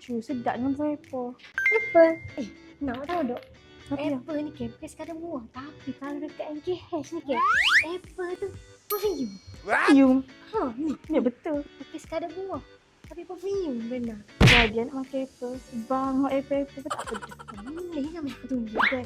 Cu, sedap dengan apple. Apple. Nak tahu dok? Apa yang? Apple ni kan bukan sekadar buah. Tapi kalau dekat NKH ni kan, apple tu perfume. Perfume. Ha, ni. Ya betul. Bukan sekadar buah. Tapi perfume benar. Jadi nak makan apple. Bangok apple tu tak pedas. Boleh kan aku tunjuk kan?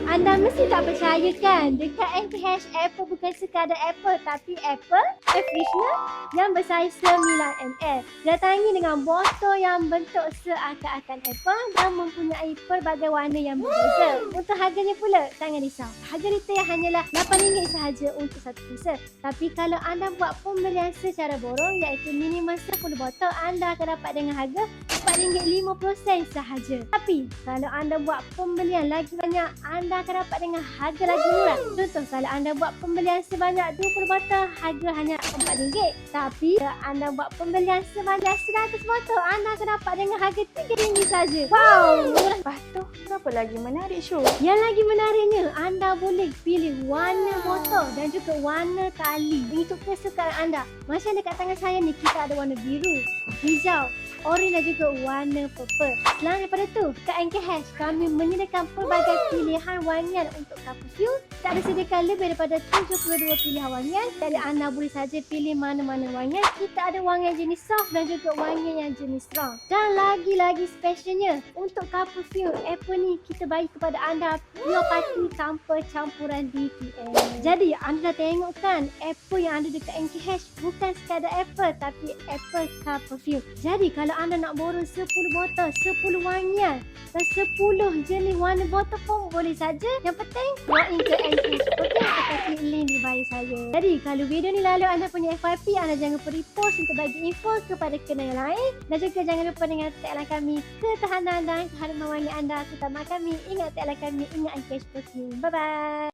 Anda mesti tak percaya kan? Dekat NKH Apple bukan sekadar Apple tapi Apple air freshener yang bersaiz 9ml. Datangi dengan botol yang bentuk seakan-akan Apple dan mempunyai pelbagai warna yang berbeza. Untuk harganya pula, jangan risau. Harga retail hanyalah RM8 sahaja untuk satu pizza. Tapi kalau anda buat pembelian secara borong iaitu minimal 10 botol, anda akan dapat dengan harga RM4.50 sahaja. Tapi kalau anda buat pembelian lagi banyak, anda akan dapat dengan harga lagi murah. Contoh, kalau anda buat pembelian sebanyak 20 botol, harga hanya RM4. Tapi kalau anda buat pembelian sebanyak 100 botol, anda akan dapat dengan harga RM3 sahaja. Wow, murah. Lepas tu, apa lagi menarik Syu? Yang lagi menariknya, anda boleh pilih warna botol dan juga warna tali untuk kesukaan anda. Macam dekat tangan saya ni, kita ada warna biru, hijau, oren dan juga warna purple. Selain daripada tu, kat NKH kami menyediakan pelbagai pilihan wangian untuk couple view. Kita ada sediakan lebih daripada 72 pilihan wangian. Jadi anda boleh saja pilih mana-mana wangian. Kita ada wangian jenis soft dan juga wangian yang jenis strong. Dan lagi-lagi specialnya, untuk couple view Apple ni kita bagi kepada anda pure party tanpa campuran DPM. Jadi anda dah tengok kan, Apple yang ada dekat NKH bukan sekadar Apple tapi Apple couple view. Jadi kalau anda nak borong 10 botol, 10 wangian dan 10 jenis warna botol pun boleh saja. Yang penting walk in ke NKH. Okey, kita klik link di bio saya. Jadi kalau video ni lalu anda punya FYP, anda jangan lupa repost untuk bagi info kepada kenal yang lain. Dan juga jangan lupa dengan tagline kami ketahanan dan kehadiran wangi anda terutama kami. Ingat tagline kami, ingat NKH Perfume. Bye bye.